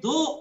2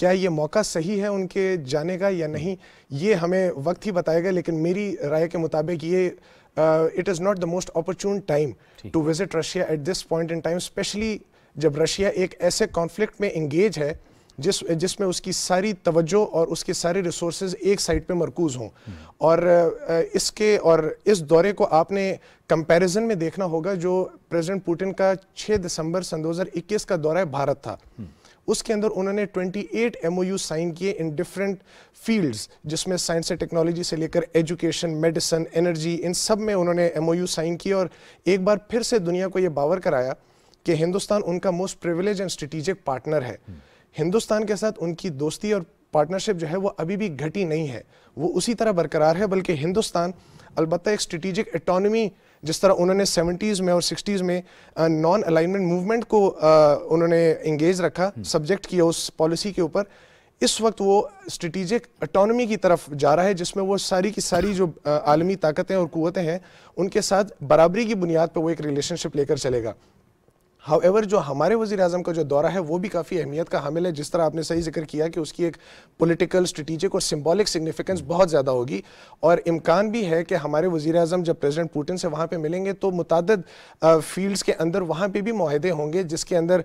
کیا یہ موقع صحیح ہے ان کے جانے کا یا نہیں، یہ ہمیں وقت ہی بتائے گا. لیکن میری رائے کے مطابق یہ it is not the most opportune time to visit Russia at this point in time, especially جب رشیا ایک ایسے کانفلکٹ میں انگیج ہے جس میں اس کی ساری توجہ اور اس کے سارے ریسورسز ایک سائٹ پہ مرکوز ہوں. اور اس دورے کو آپ نے کمپیریزن میں دیکھنا ہوگا جو پریزیڈنٹ پوٹن کا 6 دسمبر سن 2021 کا دورہ بھارت تھا. اس کے اندر انہوں نے 28 MOU سائن کیے ان ڈفرینٹ فیلڈز، جس میں سائنس اینڈ ٹیکنالوجی سے لے کر ایجوکیشن، میڈیسن، انرجی، ان سب میں انہوں نے MOU سائن کیے. اور ایک بار پھر سے دنیا کو یہ باور کرایا کہ ہندوستان ان کا most privilege and strategic partner ہے. ہندوستان کے ساتھ ان کی دوستی اور پارٹنرشپ جو ہے وہ ابھی بھی گھٹی نہیں ہے، وہ اسی طرح برقرار ہے. بلکہ ہندوستان البتہ ایک اسٹریٹجک اٹانومی، جس طرح انہوں نے 70s میں اور 60s میں نان الائنمنٹ موومنٹ کو انہوں نے انگیج رکھا، سبجیکٹ کیا اس پالیسی کے اوپر، اس وقت وہ اسٹریٹجک اٹانومی کی طرف جا رہا ہے، جس میں وہ ساری کی ساری جو عالمی طاقتیں اور قوتیں ہیں ان کے ساتھ برابری کی بنیاد پہ وہ ایک ریلیشن شپ لے کر چلے گا. However, جو ہمارے وزیر اعظم کا جو دورہ ہے وہ بھی کافی اہمیت کا حامل ہے. جس طرح آپ نے صحیح ذکر کیا کہ اس کی ایک پولیٹیکل، اسٹریٹجک اور سمبولک سگنیفیکنس بہت زیادہ ہوگی. اور امکان بھی ہے کہ ہمارے وزیر اعظم جب پریزیڈنٹ پوٹن سے وہاں پہ ملیں گے تو متعدد فیلڈز کے اندر وہاں پہ بھی معاہدے ہوں گے، جس کے اندر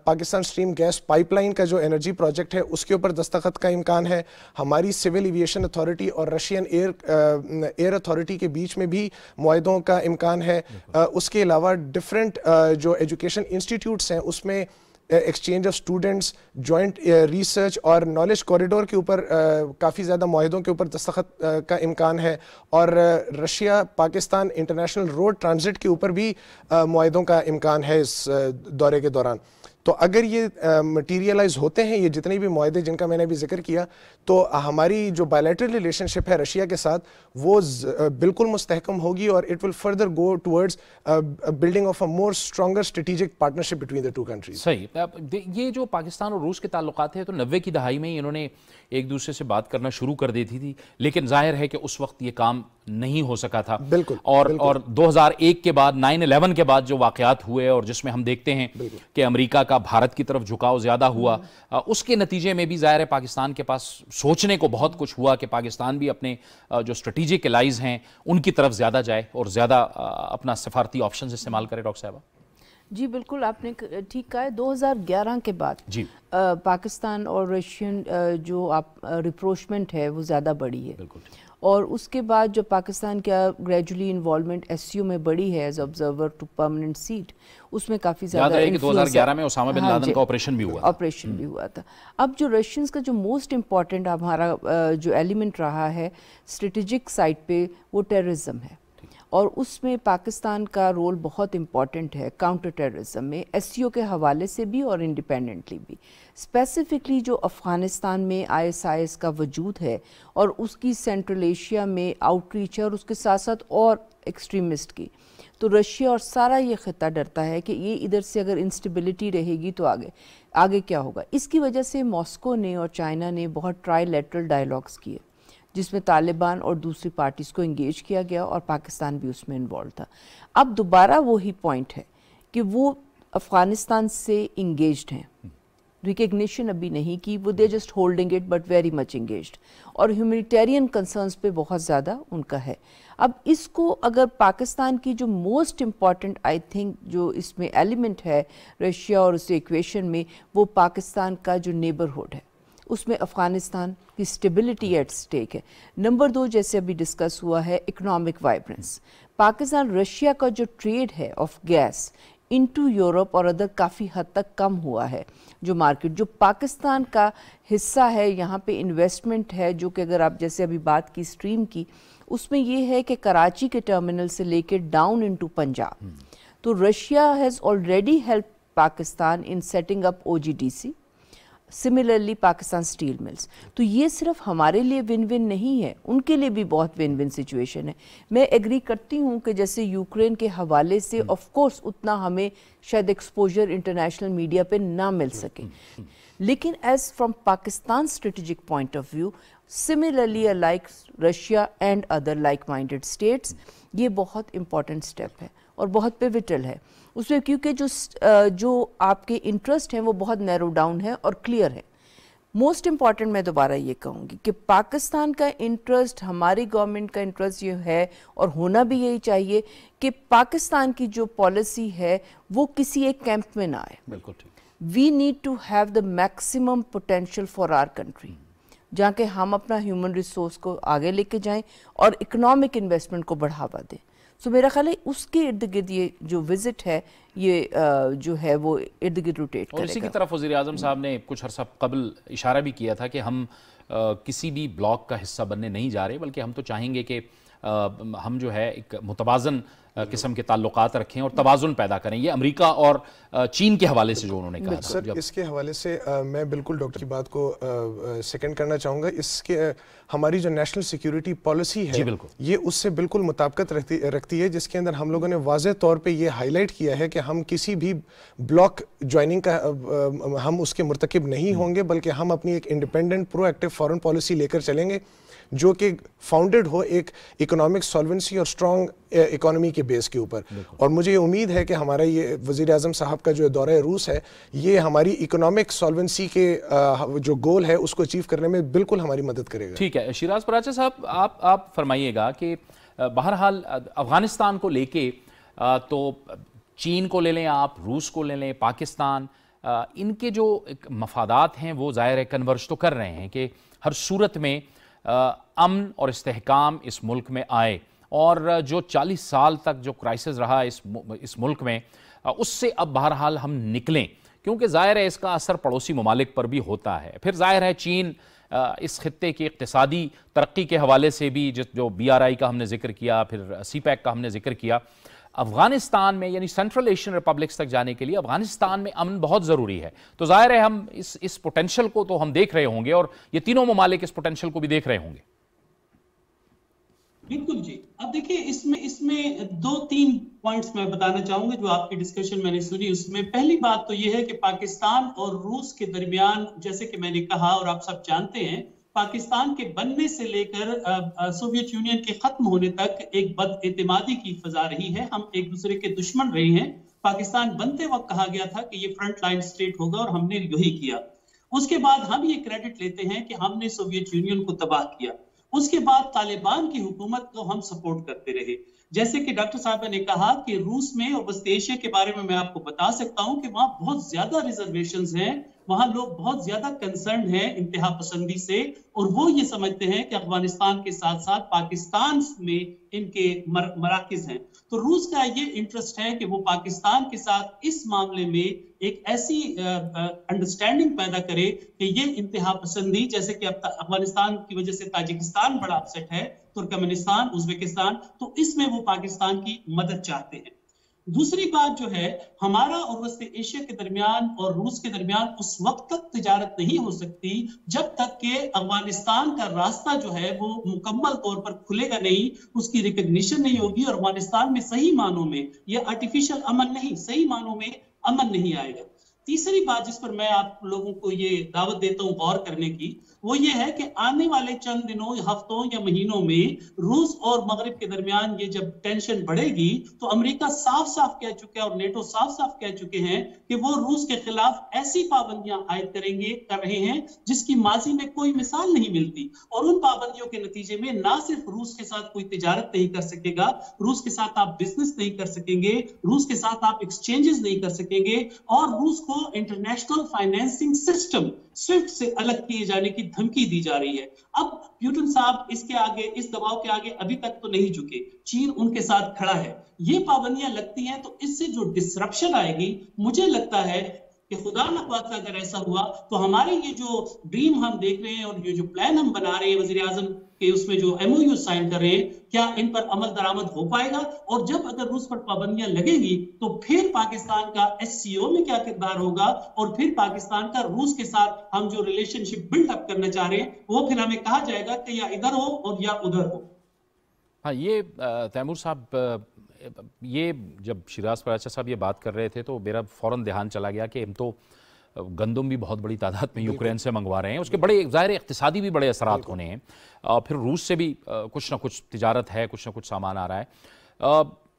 پاکستان اسٹریم گیس پائپ لائن کا جو انرجی پروجیکٹ ہے اس کے اوپر دستخط کا امکان ہے. ہماری سول ایویشن اتھارٹی اور رشین ایئر اتھارٹی کے بیچ میں بھی معاہدوں کا امکان ہے. اس کے علاوہ ڈفرینٹ جو ایجوکیشن انسٹیٹیوٹس ہیں اس میں exchange of students, joint research اور نالج کوریڈور کے اوپر کافی زیادہ معاہدوں کے اوپر دستخط کا امکان ہے. اور Russia Pakistan international road transit کے اوپر بھی معاہدوں کا امکان ہے اس دورے کے دوران. تو اگر یہ مٹیریلائز ہوتے ہیں یہ جتنے بھی معاہدے جن کا میں نے ابھی ذکر کیا، تو ہماری جو بائیلیٹرل ریلیشن شپ ہے رشیا کے ساتھ وہ بالکل مستحکم ہوگی اور it will further go towards building of a more stronger strategic partnership between the two countries. صحیح. یہ جو پاکستان اور روس کے تعلقات ہیں تو 90 کی دہائی میں ہی انہوں نے ایک دوسرے سے بات کرنا شروع کر دیتی تھی، لیکن ظاہر ہے کہ اس وقت یہ کام نہیں ہو سکا تھا. بالکل. اور 2001 کے بعد 9/11 کے بعد جو واقعات ہوئے اور جس میں ہم دیکھتے ہیں کہ امریکہ کا بھارت کی طرف جھکاؤ زیادہ ہوا، اس کے نتیجے میں بھی ظاہر ہے پاکستان کے پاس سوچنے کو بہت کچھ ہوا کہ پاکستان بھی اپنے جو اسٹریٹجک الائز ہیں ان کی طرف زیادہ جائے اور زیادہ اپنا سفارتی آپشنز استعمال کرے. ڈاکٹر صاحبہ جی بالکل آپ نے ٹھیک کہا ہے. 2011 کے بعد جی پاکستان اور رشین جو ریپروچمنٹ ہے وہ زیادہ بڑھی ہے. بالکل. اور اس کے بعد جو پاکستان کا گریجولی انوالومنٹ SCO میں بڑی ہے as observer to permanent seat, اس میں کافی زیادہ یاد ہے کہ 2011 میں اسامہ بن لادن کا آپریشن بھی ہوا تھا. اب جو رشینز کا جو موسٹ امپورٹنٹ ہمارا جو ایلیمنٹ رہا ہے اسٹریٹجک سائٹ پہ وہ ٹیررزم ہے، اور اس میں پاکستان کا رول بہت امپورٹنٹ ہے کاؤنٹر ٹیررزم میں، SCO کے حوالے سے بھی اور انڈیپینڈنٹلی بھی. اسپیسیفکلی جو افغانستان میں ISIS کا وجود ہے اور اس کی سینٹرل ایشیا میں آؤٹ ریچ ہے اور اس کے ساتھ ساتھ اور ایکسٹریمسٹ کی، تو رشیا اور سارا یہ خطہ ڈرتا ہے کہ یہ ادھر سے اگر انسٹیبلٹی رہے گی تو آگے کیا ہوگا. اس کی وجہ سے ماسکو نے اور چائنا نے بہت ٹرائی لیٹرل ڈائیلاگس کیے جس میں طالبان اور دوسری پارٹیز کو انگیج کیا گیا اور پاکستان بھی اس میں انوالو تھا. اب دوبارہ وہی پوائنٹ ہے کہ وہ افغانستان سے انگیجڈ ہیں، ریکگنیشن ابھی نہیں کی، وہ they just holding it but very much engaged, اور ہیومینیٹیرین کنسرنس پہ بہت زیادہ ان کا ہے. اب اس کو اگر پاکستان کی جو موسٹ امپورٹنٹ آئی تھنک جو اس میں ایلیمنٹ ہے رشیا اور اس ایکویشن میں، وہ پاکستان کا جو نیبرہڈ ہے، اس میں افغانستان کی اسٹیبلٹی ایٹ سٹیک ہے. نمبر 2 جیسے ابھی ڈسکس ہوا ہے اکنامک وائبرنس. پاکستان رشیا کا جو ٹریڈ ہے آف گیس انٹو یورپ اور ادر کافی حد تک کم ہوا ہے. جو مارکیٹ جو پاکستان کا حصہ ہے یہاں پہ انویسٹمنٹ ہے، جو کہ اگر آپ جیسے ابھی بات کی اسٹریم کی، اس میں یہ ہے کہ کراچی کے ٹرمینل سے لے کے ڈاؤن انٹو پنجاب. تو Russia has already help Pakistan in setting up OGDC، similarly Pakistan steel mills. تو یہ صرف ہمارے لیے ون ون نہیں ہے، ان کے لیے بھی بہت ون ون سچویشن ہے. میں ایگری کرتی ہوں کہ جیسے یوکرین کے حوالے سے آف کورس اتنا ہمیں شاید ایکسپوجر انٹرنیشنل میڈیا پہ نہ مل سکے، لیکن as from Pakistan strategic point of view similarly like Russia and other like minded states, یہ بہت امپورٹنٹ اسٹیپ ہے اور بہت پیوٹل ہے اس میں، کیونکہ جو آپ کے انٹرسٹ ہیں وہ بہت نیرو ڈاؤن ہے اور کلیئر ہے. موسٹ امپورٹنٹ میں دوبارہ یہ کہوں گی کہ پاکستان کا انٹرسٹ، ہماری گورنمنٹ کا انٹرسٹ یہ ہے اور ہونا بھی یہی چاہیے کہ پاکستان کی جو پالیسی ہے وہ کسی ایک کیمپ میں نہ آئے. بالکل ٹھیک. We need to have the maximum potential for our country, جہاں کہ ہم اپنا ہیومن ریسورس کو آگے لے کے جائیں اور اکنامک انویسٹمنٹ کو بڑھاوا دیں. سو میرا خیال ہے اس کے ارد گرد یہ جو وزٹ ہے یہ جو ہے وہ ارد گرد روٹیٹ کرے گا. اور اسی کی طرف وزیر اعظم صاحب نے کچھ عرصہ قبل اشارہ بھی کیا تھا کہ ہم کسی بھی بلاک کا حصہ بننے نہیں جا رہے، بلکہ ہم تو چاہیں گے کہ ہم جو ہے ایک متوازن قسم کے تعلقات رکھیں اور توازن پیدا کریں. یہ امریکہ اور چین کے حوالے سے جو انہوں نے کہا تھا. سر اس کے حوالے سے میں بالکل ڈاکٹر کی بات کو سیکنڈ کرنا چاہوں گا. اس کے ہماری جو نیشنل سیکیورٹی پالیسی ہے یہ اس سے بالکل مطابقت رکھتی ہے، جس کے اندر ہم لوگوں نے واضح طور پہ یہ ہائی لائٹ کیا ہے کہ ہم کسی بھی بلاک جوائننگ کا ہم اس کے مرتکب نہیں ہوں گے، بلکہ ہم اپنی ایک انڈیپینڈنٹ پرو ایکٹیو فارن پالیسی لے کر چلیں گے جو کہ فاؤنڈڈ ہو ایک اکنامک سالونسی اور اسٹرانگ اکانومی کے بیس کے اوپر. اور مجھے یہ امید ہے کہ ہمارا یہ وزیر اعظم صاحب کا جو دورہ روس ہے یہ ہماری اکنامک سالونسی کے جو گول ہے اس کو اچیو کرنے میں بالکل ہماری مدد کرے گا. ٹھیک ہے. شیراز پراچا صاحب آپ فرمائیے گا کہ بہرحال افغانستان کو لے کے تو چین کو لے لیں آپ، روس کو لے لیں، پاکستان، ان کے جو مفادات ہیں وہ ظاہر ہے کنورج تو کر رہے ہیں کہ ہر صورت میں امن اور استحکام اس ملک میں آئے، اور جو 40 سال تک جو کرائسس رہا اس ملک میں اس سے اب بہرحال ہم نکلیں، کیونکہ ظاہر ہے اس کا اثر پڑوسی ممالک پر بھی ہوتا ہے. پھر ظاہر ہے چین اس خطے کی اقتصادی ترقی کے حوالے سے بھی جو BRI کا ہم نے ذکر کیا، پھر CPEC کا ہم نے ذکر کیا. افغانستان میں یعنی سینٹرل ایشین ریپبلکس تک جانے کے لیے افغانستان میں امن بہت ضروری ہے. تو ظاہر ہے ہم اس پوٹینشل کو تو ہم دیکھ رہے ہوں گے، اور یہ تینوں ممالک اس پوٹینشل کو بھی دیکھ رہے ہوں گے. بالکل جی. اب دیکھیں اس میں 2-3 پوائنٹس میں بتانا چاہوں گا جو آپ کی ڈسکشن میں نے سنی. اس میں پہلی بات تو یہ ہے کہ پاکستان اور روس کے درمیان، جیسے کہ میں نے کہا اور آپ سب جانتے ہیں، پاکستان کے بننے سے لے کر سوویت یونین کے ختم ہونے تک ایک بد اعتمادی کی فضا رہی ہے. ہم ایک دوسرے کے دشمن رہے ہیں. پاکستان بنتے وقت کہا گیا تھا کہ یہ فرنٹ لائن اسٹیٹ ہوگا اور ہم نے یہی کیا. اس کے بعد ہم یہ کریڈٹ لیتے ہیں کہ ہم نے سوویت یونین کو تباہ کیا. اس کے بعد طالبان کی حکومت کو ہم سپورٹ کرتے رہے. جیسے کہ ڈاکٹر صاحب نے کہا کہ روس میں اور وسط ایشیا کے بارے میں آپ کو بتا سکتا ہوں کہ وہاں بہت زیادہ ریزرویشنز ہیں، وہاں لوگ بہت زیادہ کنسرنڈ ہیں انتہا پسندی سے، اور وہ یہ سمجھتے ہیں کہ افغانستان کے ساتھ ساتھ پاکستان میں ان کے مراکز ہیں. تو روس کا یہ انٹرسٹ ہے کہ وہ پاکستان کے ساتھ اس معاملے میں ایک ایسی انڈرسٹینڈنگ پیدا کرے کہ یہ انتہا پسندی، جیسے کہ اب افغانستان کی وجہ سے تاجکستان بڑا اپسیٹ ہے، ترکمنستان، ازبکستان، تو اس میں وہ پاکستان کی مدد چاہتے ہیں. دوسری بات جو ہے، ہمارا اور وسط ایشیا کے درمیان اور روس کے درمیان اس وقت تک تجارت نہیں ہو سکتی جب تک کہ افغانستان کا راستہ جو ہے وہ مکمل طور پر کھلے گا نہیں، اس کی ریکگنیشن نہیں ہوگی، اور افغانستان میں صحیح معنوں میں یہ آرٹیفیشل امن نہیں، صحیح معنوں میں امن نہیں آئے گا. تیسری بات جس پر میں آپ لوگوں کو یہ دعوت دیتا ہوں غور کرنے کی، وہ یہ ہے کہ آنے والے چند دنوں، ہفتوں یا مہینوں میں روس اور مغرب کے درمیان یہ جب ٹینشن بڑھے گی تو امریکہ صاف صاف کہہ چکا ہے اور نیٹو صاف صاف کہہ چکے ہیں کہ وہ روس کے خلاف ایسی پابندیاں عائد کر رہے ہیں جس کی ماضی میں کوئی مثال نہیں ملتی. اور ان پابندیوں کے نتیجے میں نہ صرف روس کے ساتھ کوئی تجارت نہیں کر سکے گا، روس کے ساتھ آپ بزنس نہیں کر سکیں گے، روس کے ساتھ آپ ایکسچینجز نہیں کر سکیں گے، اور روس کو انٹرنیشنل فائنینسنگ سسٹم سوئفٹ سے الگ کیے جانے کی دھمکی دی جا رہی ہے. اب پیوٹن صاحب اس کے آگے، اس دباؤ کے آگے ابھی تک تو نہیں جھکے. چین ان کے ساتھ کھڑا ہے. یہ پابندیاں لگتی ہیں تو اس سے جو ڈسرپشن آئے گی، مجھے لگتا ہے کہ خدا نہ خواستہ اگر ایسا ہوا تو ہمارے یہ جو ڈریم ہم دیکھ رہے ہیں اور یہ جو پلان ہم بنا رہے ہیں وزیر اعظم کہ اس میں جو MOU سائن کر رہے ہیں، کیا ان پر عمل درآمد ہو پائے گا؟ اور جب اگر روس پر پابندیاں لگیں گی تو پھر پاکستان کا SCO میں کیا کردار ہوگا، اور پھر پاکستان کا روس کے ساتھ ہم جو ریلیشن شپ بلڈ اپ کرنا چاہ رہے ہیں وہ پھر ہمیں کہا جائے گا کہ یا ادھر ہو اور یا ادھر ہو. ہاں، یہ تیمور صاحب، یہ جب شیراز پراچا صاحب یہ بات کر رہے تھے تو میرا فوراً دھیان چلا گیا کہ ہم تو گندم بھی بہت بڑی تعداد میں یوکرین سے منگوا رہے ہیں، اس کے بڑے ظاہر اقتصادی بھی بڑے اثرات ہونے ہیں، پھر روس سے بھی کچھ نہ کچھ تجارت ہے، کچھ نہ کچھ سامان آ رہا ہے.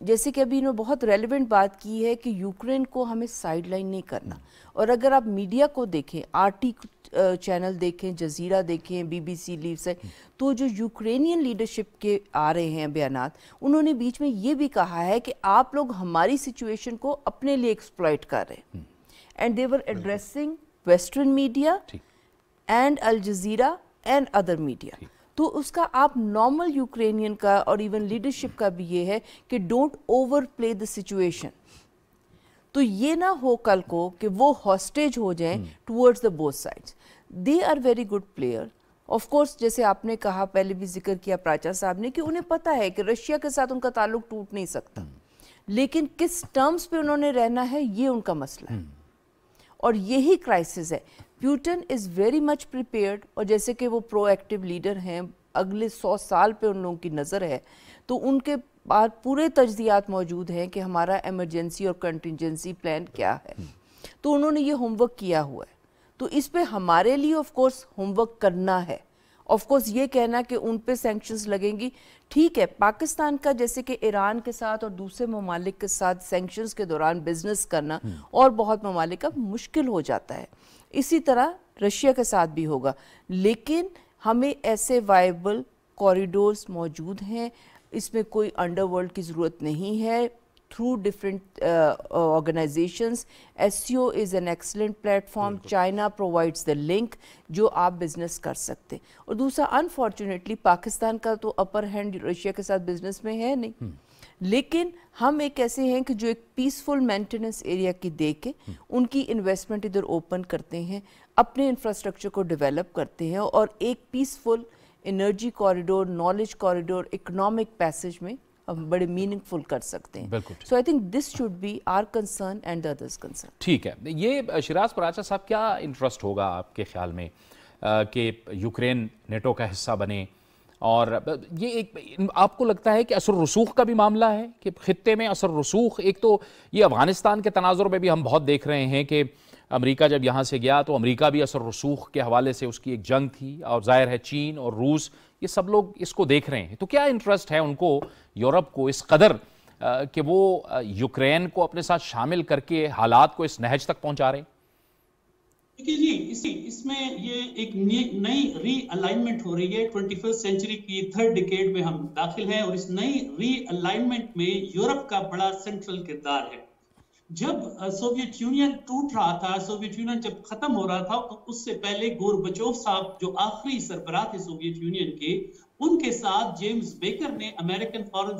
جیسے کہ ابھی انہوں نے بہت ریلیونٹ بات کی ہے کہ یوکرین کو ہمیں سائیڈ لائن نہیں کرنا. اور اگر آپ میڈیا کو دیکھیں, RT چینل دیکھیں, جزیرہ دیکھیں, BBC لیوز ہے, تو جو یوکرینین لیڈرشپ کے آ رہے ہیں بیانات, انہوں نے بیچ میں یہ بھی کہا ہے کہ آپ لوگ ہماری سچویشن کو اپنے لیے ایکسپلائٹ کر رہے ہیں. And they were addressing western media and Al Jazeera and other media. تو اس کا آپ نارمل یوکرینین کا اور ایون لیڈرشپ کا بھی یہ ہے کہ don't over play the situation. تو یہ نہ ہو کل کو کہ وہ ہاسٹیج ہو جائیں towards the both sides. They are very good player. Of course جیسے آپ نے کہا, پہلے بھی ذکر کیا پراچا صاحب نے, کہ انہیں پتہ ہے کہ رشیا کے ساتھ ان کا تعلق ٹوٹ نہیں سکتا, لیکن کس ٹرمز پہ انہوں نے رہنا ہے یہ ان کا مسئلہ ہے, اور یہی کرائسس ہے. Putin is very much prepared, اور جیسے کہ وہ پرو ایکٹیو لیڈر ہیں, اگلے 100 سال پہ ان لوگوں کی نظر ہے, تو ان کے بعد پورے تجزیات موجود ہیں کہ ہمارا ایمرجنسی اور کنٹینجنسی پلان کیا ہے. تو انہوں نے یہ ہوم ورک کیا ہوا ہے. تو اس پہ ہمارے لیے آف کورس ہوم ورک کرنا ہے. آف کورس یہ کہنا کہ ان پہ سینکشنز لگیں گی, ٹھیک ہے. پاکستان کا جیسے کہ ایران کے ساتھ اور دوسرے ممالک کے ساتھ سینکشنز کے دوران بزنس کرنا اور بہت ممالک کا مشکل ہو جاتا ہے. اسی طرح رشیا کے ساتھ بھی ہوگا, لیکن ہمیں ایسے وائبل کوریڈورز موجود ہیں, اس میں کوئی انڈر ورلڈ کی ضرورت نہیں ہے. Through different organizations, SCO is an excellent platform. China provides the link جو آپ بزنس کر سکتے. اور دوسرا, انفارچونیٹلی پاکستان کا تو اپر ہینڈ رشیا کے ساتھ بزنس میں ہے نہیں, لیکن ہم ایک ایسے ہیں کہ جو ایک پیسفل مینٹیننس ایریا کی دے کے ان کی انویسٹمنٹ ادھر اوپن کرتے ہیں, اپنے انفراسٹرکچر کو ڈیولپ کرتے ہیں, اور ایک peaceful energy corridor, knowledge corridor, economic passage میں ہم بڑے میننگ فل کر سکتے ہیں. So I think this should be our concern and others concern. ٹھیک ہے. یہ شیراز پراچا صاحب, کیا انٹرسٹ ہوگا آپ کے خیال میں کہ یوکرین نیٹو کا حصہ بنے, اور یہ ایک آپ کو لگتا ہے کہ اثر رسوخ کا بھی معاملہ ہے کہ خطے میں اثر رسوخ؟ ایک تو یہ افغانستان کے تناظر میں بھی ہم بہت دیکھ رہے ہیں کہ امریکہ جب یہاں سے گیا تو امریکہ بھی اثر رسوخ کے حوالے سے اس کی ایک جنگ تھی, اور ظاہر ہے چین اور روس یہ سب لوگ اس کو دیکھ رہے ہیں. تو کیا انٹرسٹ ہے ان کو, یورپ کو, اس قدر کہ وہ یوکرین کو اپنے ساتھ شامل کر کے حالات کو اس نہج تک پہنچا رہے ہیں؟ دیکھیے جی, اس میں یہ ایک نئی ری الائنمنٹ ہو رہی ہے. 21 سینچری کی 3rd ڈیکیڈ میں ہم داخل ہیں, اور اس نئی ری الائنمنٹ میں یورپ کا بڑا سینٹرل کردار ہے. جب سوویت یونین ٹوٹ رہا تھا, سوویت یونین جب ختم ہو رہا تھا, تو اس سے پہلے گوربچوف صاحب جو آخری سربراہ تھے سوویت یونین کے, ان کے ساتھ جیمز بیکر نے, امریکن فارن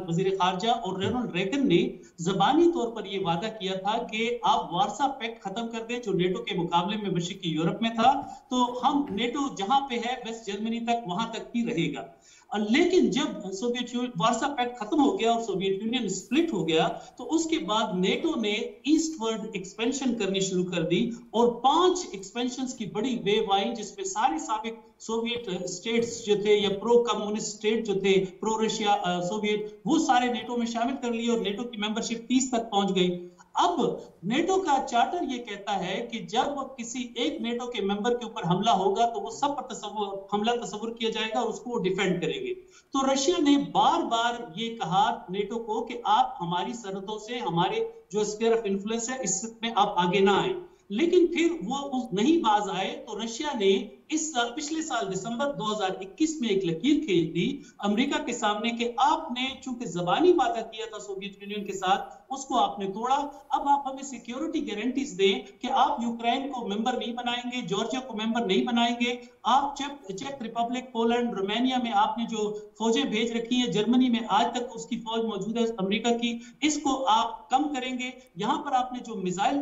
وزیر خارجہ, اور رونلڈ ریگن نے زبانی طور پر یہ وعدہ کیا تھا کہ آپ وارسا پیکٹ ختم کر دیں جو نیٹو کے مقابلے میں مشرقی یورپ میں تھا, تو ہم نیٹو جہاں پہ ہے ویسٹ جرمنی تک وہاں تک ہی رہے گا. لیکن جب سوویت وارسا پیکٹ ختم ہو گیا اور سوویت یونین سپلٹ ہو گیا, تو اس کے بعد نیٹو نے ایسٹ ورڈ ایکسپینشن کرنی شروع کر دی, اور 5 ایکسپینشنز کی بڑی ویو آئی, جس میں سارے سابق سوویت اسٹیٹس جو تھے یا پرو کمیونسٹ اسٹیٹ جو تھے, پرو رشیا سوویت, وہ سارے نیٹو میں شامل کر لیے, اور نیٹو کی ممبرشپ 30 تک پہنچ گئی. اب نیٹو کا چارٹر یہ کہتا ہے کہ جب کسی ایک نیٹو کے ممبر کے اوپر حملہ ہوگا تو وہ سب پر حملہ تصور کیا جائے گا اور اس کو وہ ڈیفینڈ کریں گے. تو رشیا نے بار بار یہ کہا نیٹو کو کہ آپ ہماری سرحدوں سے, ہمارے جو اسفیئر آف انفلوئنس ہے اس میں آپ آگے نہ آئیں. لیکن پھر وہ نہیں باز آئے, تو رشیا نے اس سال, پچھلے سال دسمبر 2021 میں ایک لکیر کھینچ دی امریکہ کے سامنے کہ آپ نے چونکہ زبانی وعدہ کیا تھا سوویت یونین کے ساتھ, اس کو آپ نے توڑا. اب آپ ہمیں سیکیورٹی گارنٹیز دیں کہ آپ یوکرین کو ممبر نہیں بنائیں گے, جارجیا کو ممبر نہیں بنائیں گے, آپ چیک ریپبلک, پولینڈ, رومانیہ میں آپ نے جو فوجیں بھیج رکھی ہیں, جرمنی میں آج تک اس کی فوج موجود ہے امریکہ کی, اس کو آپ کم کریں گے. یہاں پر آپ نے جو میزائل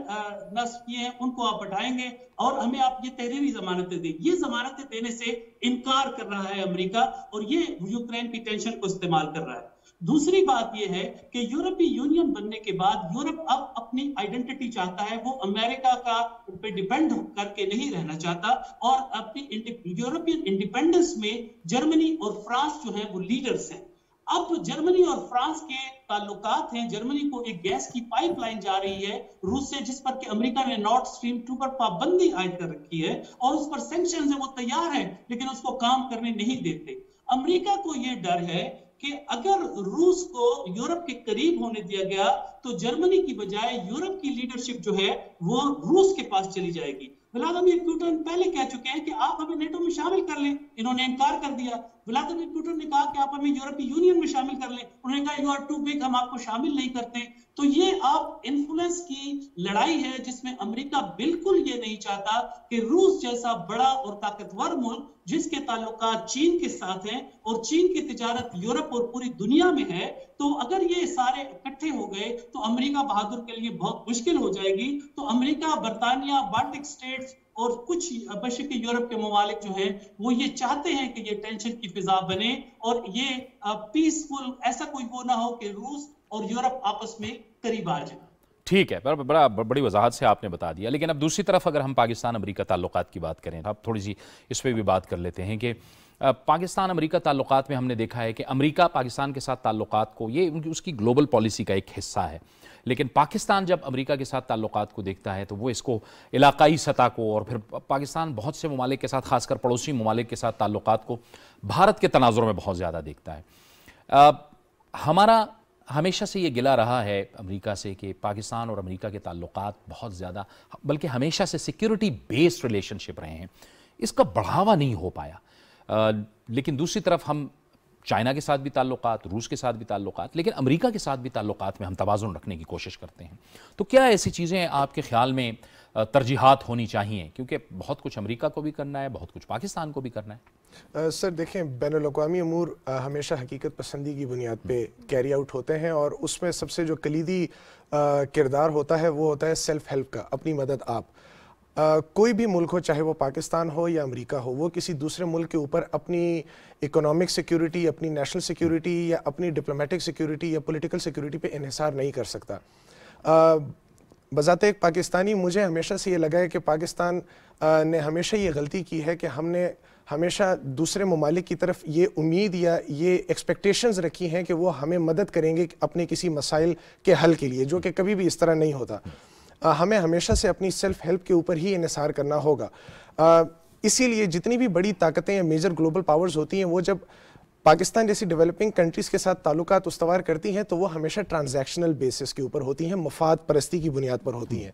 نصب کیے ہیں ان کو آپ ہٹائیں گے, اور ہمیں آپ یہ تحریری ضمانتیں دیں. یہ ضمانتیں دینے سے انکار کر رہا ہے امریکہ, اور یہ یوکرین کی ٹینشن کو استعمال کر رہا ہے. دوسری بات یہ ہے کہ یورپی یونین بننے کے بعد یورپ اب اپنی آئیڈینٹی چاہتا ہے, وہ امریکہ کا پہ ڈیپینڈ کر کے نہیں رہنا چاہتا, اور اپنی یورپین انڈیپینڈنس میں جرمنی اور فرانس جو ہیں وہ لیڈرز ہیں. اب جرمنی اور فرانس کے تعلقات ہیں, جرمنی کو ایک گیس کی پائپ لائن جا رہی ہے روس سے, جس پر کہ امریکہ نے نارڈ سٹریم 2 پر پابندی عائد کر رکھی ہے, اور اس پر سینکشنز ہیں, وہ تیار ہیں لیکن اس کو کام کرنے نہیں دیتے. امریکہ کو یہ ڈر ہے کہ اگر روس کو یورپ کے قریب ہونے دیا گیا تو جرمنی کی بجائے یورپ کی لیڈرشپ جو ہے وہ روس کے پاس چلی جائے گی۔ ولادیمیر پوٹن پہلے کہہ چکے ہیں کہ آپ ہمیں نیٹو میں شامل کر لیں، انہوں نے انکار کر دیا۔ ولادیمیر پوٹن نے کہا کہ آپ ہمیں یورپی یونین میں شامل کر لیں، انہوں نے کہا یو آر ٹو بگ، ہم آپ کو شامل نہیں کرتے۔ تو یہ آپ انفلوئنس کی لڑائی ہے جس میں امریکہ بالکل یہ نہیں چاہتا کہ روس جیسا بڑا اور طاقتور ملک جس کے تعلقات چین کے ساتھ ہیں اور چین کی تجارت یورپ اور پوری دنیا میں ہے، تو اگر یہ سارے اکٹھے ہو گئے تو امریکہ بہادر کے لیے بہت مشکل ہو جائے گی۔ تو امریکہ، برطانیہ، بالٹک سٹیٹس اور کچھ مشرقی یورپ کے ممالک جو ہیں وہ یہ چاہتے ہیں کہ یہ ٹینشن کی فضا بنے اور یہ پیسفل ایسا کوئی وہ نہ ہو کہ روس اور یورپ آپس میں قریب آ جائیں۔ ٹھیک ہے، بڑی وضاحت سے آپ نے بتا دیا، لیکن اب دوسری طرف اگر ہم پاکستان امریکہ تعلقات کی بات کریں، اب تھوڑی سی اس پہ بھی بات کر لیتے ہیں کہ پاکستان امریکہ تعلقات میں ہم نے دیکھا ہے کہ امریکہ پاکستان کے ساتھ تعلقات کو، یہ اس کی گلوبل پالیسی کا ایک حصہ ہے، لیکن پاکستان جب امریکہ کے ساتھ تعلقات کو دیکھتا ہے تو وہ اس کو علاقائی سطح کو، اور پھر پاکستان بہت سے ممالک کے ساتھ، خاص کر پڑوسی ممالک کے ساتھ تعلقات کو بھارت کے تناظر میں بہت زیادہ دیکھتا ہے۔ ہمارا ہمیشہ سے یہ گلہ رہا ہے امریکہ سے کہ پاکستان اور امریکہ کے تعلقات بہت زیادہ، بلکہ ہمیشہ سے سیکیورٹی بیسڈ ریلیشن شپ رہے ہیں، اس کا بڑھاوا نہیں ہو پایا۔ لیکن دوسری طرف ہم چائنا کے ساتھ بھی تعلقات، روس کے ساتھ بھی تعلقات، لیکن امریکہ کے ساتھ بھی تعلقات میں ہم توازن رکھنے کی کوشش کرتے ہیں۔ تو کیا ایسی چیزیں آپ کے خیال میں ترجیحات ہونی چاہیے؟ کیونکہ بہت کچھ امریکہ کو بھی کرنا ہے، بہت کچھ پاکستان کو بھی کرنا ہے۔ سر دیکھیں، بین الاقوامی امور ہمیشہ حقیقت پسندی کی بنیاد پہ کیری آؤٹ ہوتے ہیں، اور اس میں سب سے جو کلیدی کردار ہوتا ہے وہ ہوتا ہے سیلف ہیلپ کا، اپنی مدد آپ۔ کوئی بھی ملک ہو، چاہے وہ پاکستان ہو یا امریکہ ہو، وہ کسی دوسرے ملک کے اوپر اپنی اکنامک سیکیورٹی، اپنی نیشنل سیکیورٹی یا اپنی ڈپلومیٹک سیکیورٹی یا پولیٹیکل سیکیورٹی پہ انحصار نہیں کر سکتا۔ بذات ایک پاکستانی مجھے ہمیشہ سے یہ لگا ہے کہ پاکستان نے ہمیشہ یہ غلطی کی ہے کہ ہم نے ہمیشہ دوسرے ممالک کی طرف یہ امید یا یہ ایکسپیکٹیشنز رکھی ہیں کہ وہ ہمیں مدد کریں گے اپنے کسی مسائل کے حل کے لیے، جو کہ کبھی بھی اس طرح نہیں ہوتا۔ ہمیں ہمیشہ سے اپنی سیلف ہیلپ کے اوپر ہی انحصار کرنا ہوگا۔ اسی لیے جتنی بھی بڑی طاقتیں یا میجر گلوبل پاورز ہوتی ہیں، وہ جب پاکستان جیسی ڈیولپنگ کنٹریز کے ساتھ تعلقات استوار کرتی ہیں تو وہ ہمیشہ ٹرانزیکشنل بیسس کے اوپر ہوتی ہیں، مفاد پرستی کی بنیاد پر ہوتی ہیں۔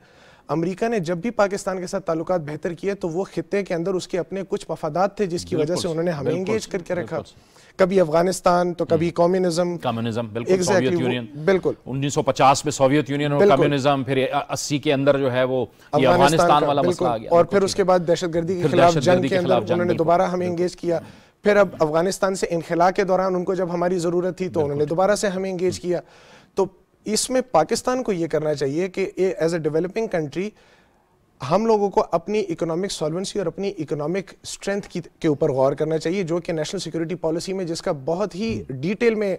امریکہ نے جب بھی پاکستان کے ساتھ تعلقات بہتر کیے تو وہ خطے کے اندر اس کے اپنے کچھ مفادات تھے جس کی وجہ سے انہوں نے ہمیں انگیج کر کے رکھا، کبھی افغانستان تو کبھی کمیونزم، بالکل سوویت یونین، بالکل 1950 میں سوویت یونین اور کمیونزم، پھر 80 کے اندر جو ہے وہ افغانستان والا مسئلہ آ گیا، اور پھر اس کے بعد دہشت گردی کے خلاف جنگ کے اندر انہوں نے دوبارہ ہمیں انگیج کیا۔ پھر اب افغانستان سے انخلاء کے دوران ان کو جب ہماری ضرورت تھی تو انہوں نے دوبارہ سے ہمیں انگیج کیا۔ تو اس میں پاکستان کو یہ کرنا چاہیے کہ ایز اے ڈیولپنگ کنٹری ہم لوگوں کو اپنی اکنامک سالونسی اور اپنی اکنامک اسٹرینتھ کے اوپر غور کرنا چاہیے، جو کہ نیشنل سیکورٹی پالیسی میں جس کا بہت ہی ڈیٹیل میں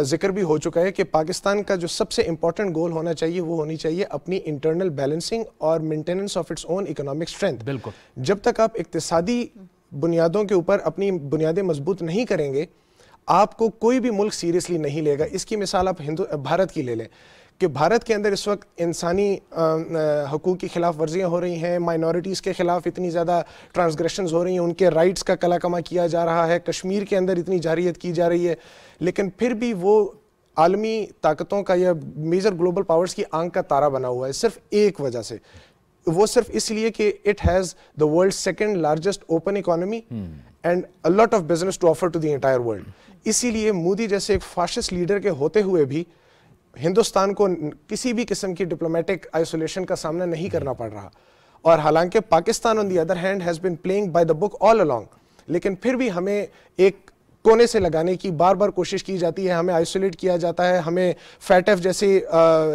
ذکر بھی ہو چکا ہے کہ پاکستان کا جو سب سے امپورٹنٹ گول ہونا چاہیے وہ ہونی چاہیے اپنی انٹرنل بیلنسنگ اور maintenance of its own economic strength. بالکل، جب تک آپ اقتصادی بنیادوں کے اوپر اپنی بنیادیں مضبوط نہیں کریں گے، آپ کو کوئی بھی ملک سیریسلی نہیں لے گا۔ اس کی مثال آپ بھارت کی لے لیں کہ بھارت کے اندر اس وقت انسانی حقوق کی خلاف ورزیاں ہو رہی ہیں، مائنورٹیز کے خلاف اتنی زیادہ ٹرانسگریشنز ہو رہی ہیں، ان کے رائٹس کا کلا کما کیا جا رہا ہے، کشمیر کے اندر اتنی جارحیت کی جا رہی ہے، لیکن پھر بھی وہ عالمی طاقتوں کا یا میجر گلوبل پاورز کی آنکھ کا تارا بنا ہوا ہے، صرف ایک وجہ سے، وہ صرف اس لیے کہ it has the world second largest open economy and a lot of business to offer to the entire world. اسی لیے مودی جیسے ایک فاشسٹ لیڈر کے ہوتے ہوئے بھی ہندوستان کو کسی بھی قسم کی ڈپلومیٹک آئسولیشن کا سامنا نہیں کرنا پڑ رہا، اور حالانکہ Pakistan on the other hand has been playing by the book all along، لیکن پھر بھی ہمیں ایک کونے سے لگانے کی بار بار کوشش کی جاتی ہے، ہمیں آئسولیٹ کیا جاتا ہے، ہمیں فیٹف جیسے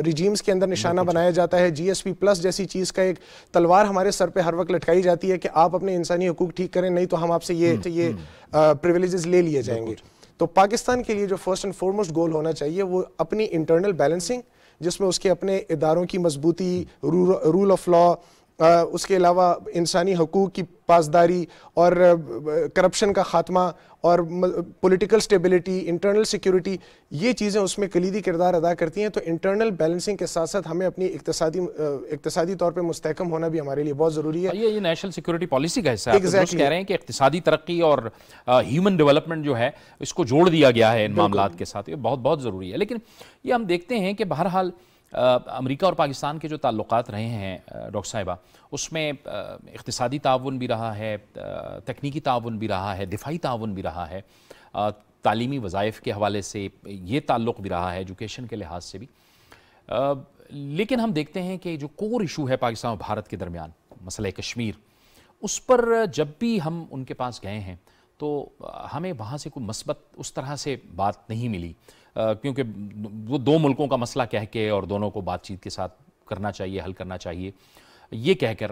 ریجیمز کے اندر نشانہ بنایا جاتا ہے، جی ایس پی پلس جیسی چیز کا ایک تلوار ہمارے سر پہ ہر وقت لٹکائی جاتی ہے کہ آپ اپنے انسانی حقوق ٹھیک کریں، نہیں تو ہم آپ سے یہ پریویلیجز لے لیے جائیں گے۔ تو پاکستان کے لیے جو فرسٹ اینڈ فارموسٹ گول ہونا چاہیے وہ اپنی انٹرنل بیلنسنگ، جس میں اس کے اپنے اداروں کی مضبوطی، رول آف لا، اس کے علاوہ انسانی حقوق کی پاسداری اور کرپشن کا خاتمہ اور پولیٹیکل سٹیبلٹی، انٹرنل سیکیورٹی، یہ چیزیں اس میں کلیدی کردار ادا کرتی ہیں. تو انٹرنل بیلنسنگ کے ساتھ ساتھ ہمیں اپنی اقتصادی طور پہ مستحکم ہونا بھی ہمارے لیے بہت ضروری ہے. یہ نیشنل سیکورٹی پالیسی کا حصہ ہے. آپ درست کہہ رہے ہیں کہ اقتصادی ترقی اور ہیومن ڈیولپمنٹ جو ہے اس کو جوڑ دیا گیا ہے ان معاملات کے ساتھ. یہ بہت بہت ضروری ہے. لیکن یہ ہم دیکھتے ہیں کہ بہرحال امریکہ اور پاکستان کے جو تعلقات رہے ہیں ڈاکٹر صاحبہ، اس میں اقتصادی تعاون بھی رہا ہے، تکنیکی تعاون بھی رہا ہے، دفاعی تعاون بھی رہا ہے، تعلیمی وظائف کے حوالے سے یہ تعلق بھی رہا ہے، ایجوکیشن کے لحاظ سے بھی. لیکن ہم دیکھتے ہیں کہ جو کور ایشو ہے پاکستان اور بھارت کے درمیان، مسئلہ کشمیر، اس پر جب بھی ہم ان کے پاس گئے ہیں تو ہمیں وہاں سے کوئی مثبت اس طرح سے بات نہیں ملی، کیونکہ وہ دو ملکوں کا مسئلہ کہہ کے اور دونوں کو بات چیت کے ساتھ کرنا چاہیے، حل کرنا چاہیے، یہ کہہ کر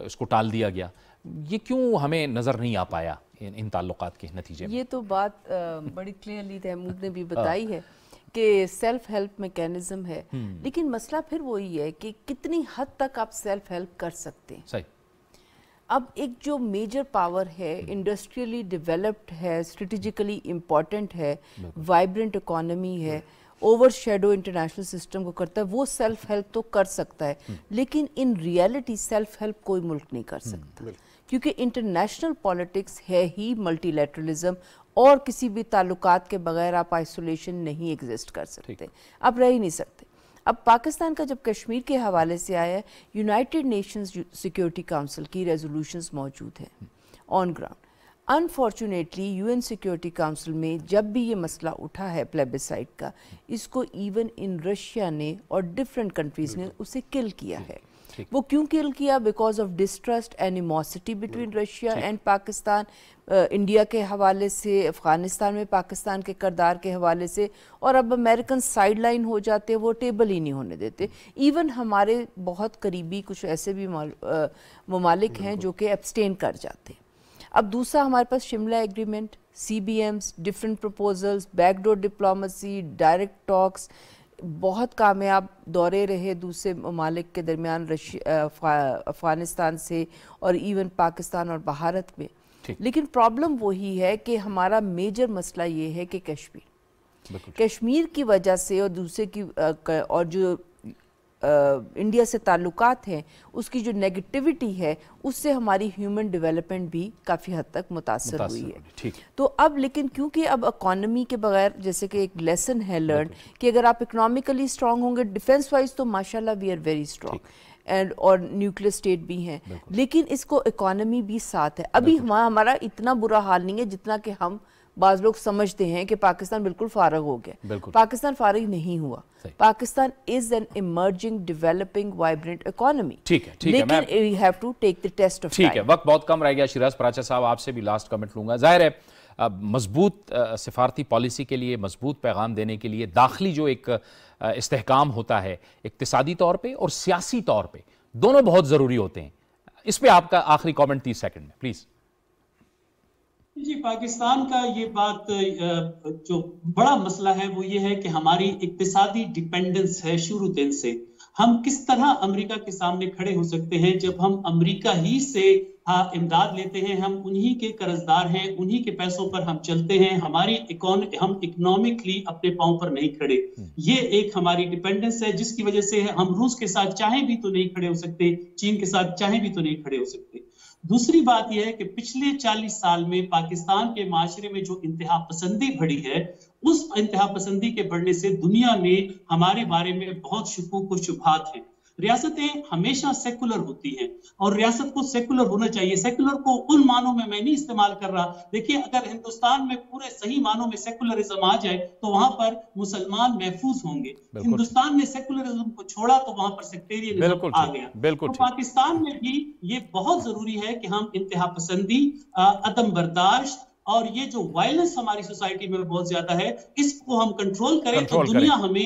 اس کو ٹال دیا گیا. یہ کیوں ہمیں نظر نہیں آ پایا ان تعلقات کے نتیجے میں؟ یہ تو بات بڑی کلیئرلی تحمود نے بھی بتائی ہے کہ سیلف ہیلپ میکینزم ہے، لیکن مسئلہ پھر وہی ہے کہ کتنی حد تک آپ سیلف ہیلپ کر سکتے ہیں. صحیح. اب ایک جو میجر پاور ہے، انڈسٹریلی ڈیولپڈ ہے، اسٹریٹجیکلی امپورٹنٹ ہے، وائبرنٹ اکانومی ہے، اوور شیڈو انٹرنیشنل سسٹم کو کرتا ہے، وہ سیلف ہیلپ تو کر سکتا ہے. لیکن ان ریالٹی سیلف ہیلپ کوئی ملک نہیں کر سکتا، کیونکہ انٹرنیشنل پالیٹکس ہے ہی ملٹی لیٹرلزم، اور کسی بھی تعلقات کے بغیر آپ آئسولیشن نہیں ایگزسٹ کر سکتے، آپ رہ ہی نہیں سکتے. اب پاکستان کا جب کشمیر کے حوالے سے آیا ہے، یونائٹڈ نیشنز سیکیورٹی کاؤنسل کی ریزولوشنز موجود ہیں on ground. Unfortunately U N Security Council میں جب بھی یہ مسئلہ اٹھا ہے پلیبسائٹ کا، اس کو ایون ان رشیا نے اور ڈفرینٹ کنٹریز نے اسے کل کیا ہے. وہ کیوں کل کیا؟ Because of distrust animosity between Russia and Pakistan, India کے حوالے سے، افغانستان میں پاکستان کے کردار کے حوالے سے، اور اب امریکن سائیڈ لائن ہو جاتے، وہ ٹیبل ہی نہیں ہونے دیتے. ایون ہمارے بہت قریبی کچھ ایسے بھی ممالک ہیں جو کہ ایبسٹین کر جاتے. اب دوسرا ہمارے پاس Shimla agreement, C B Ms, different proposals, back door diplomacy, direct talks, بہت کامیاب دورے رہے دوسرے ممالک کے درمیان، افغانستان سے اور ایون پاکستان اور بھارت میں. لیکن پرابلم وہی ہے کہ ہمارا میجر مسئلہ یہ ہے کہ کشمیر کی وجہ سے اور دوسرے کی اور جو انڈیا سے تعلقات ہیں، اس کی جو نیگیٹیوٹی ہے، اس سے ہماری ہیومن ڈیولپمنٹ بھی کافی حد تک متاثر ہوئی ہے. تو اب لیکن کیونکہ اب اکانومی کے بغیر، جیسے کہ ایک لیسن ہے لرن کہ اگر آپ اکنامیکلی اسٹرانگ ہوں گے، ڈیفینس وائز تو ماشاءاللہ وی آر ویری اسٹرانگ، اور نیوکلیئر اسٹیٹ بھی ہیں، لیکن اس کو اکانومی بھی ساتھ ہے. ابھی ہمارا اتنا برا حال نہیں ہے جتنا کہ ہم بعض لوگ سمجھتے ہیں کہ پاکستان بالکل فارغ ہو گیا. پاکستان فارغ نہیں ہوا. Pakistan is an emerging, developing, vibrant economy. ٹھیک ہے، لیکن we have to take the test of time. ٹھیک ہے، وقت بہت کم رہ گیا. شیراز پراچا صاحب، آپ سے بھی لاسٹ کمنٹ لوں گا. ظاہر ہے مضبوط سفارتی پالیسی کے لیے، مضبوط پیغام دینے کے لیے داخلی جو ایک استحکام ہوتا ہے، اقتصادی طور پہ اور سیاسی طور پہ، دونوں بہت ضروری ہوتے ہیں. اس پہ آپ کا آخری کامنٹ 30 سیکنڈ میں پلیز. جی، پاکستان کا یہ بات جو بڑا مسئلہ ہے وہ یہ ہے کہ ہماری اقتصادی ڈیپینڈنس ہے شروع دن سے. ہم کس طرح امریکہ کے سامنے کھڑے ہو سکتے ہیں جب ہم امریکہ ہی سے امداد لیتے ہیں، ہم انہی کے قرضدار ہیں، انہی کے پیسوں پر ہم چلتے ہیں، ہم اکنامکلی اپنے پاؤں پر نہیں کھڑے. یہ ایک ہماری ڈیپینڈنس ہے جس کی وجہ سے ہم روس کے ساتھ چاہیں بھی تو نہیں کھڑے ہو سکتے، چین کے ساتھ چاہیں بھی تو نہیں کھڑے ہو سکتے. دوسری بات یہ ہے کہ پچھلے 40 سال میں پاکستان کے معاشرے میں جو انتہا پسندی بڑھی ہے، اس انتہا پسندی کے بڑھنے سے دنیا میں ہمارے بارے میں بہت شکوک و شبہات ہیں. ریاستیں ہمیشہ سیکولر ہوتی ہیں اور ریاست کو سیکولر ہونا چاہیے. سیکولر کو ان معنوں میں نہیں استعمال کر رہا. دیکھیے، اگر ہندوستان میں پورے صحیح معنوں میں سیکولرزم آ جائے تو وہاں پر مسلمان محفوظ ہوں گے. ہندوستان نے سیکولرزم کو چھوڑا تو وہاں پر سیکٹیرینزم آ گیا. تو پاکستان میں بھی یہ بہت ضروری ہے کہ ہم انتہا پسندی، عدم برداشت اور یہ جو وائلنس ہماری سوسائٹی میں بہت زیادہ ہے، اس کو ہم کنٹرول کریں تو دنیا ہمیں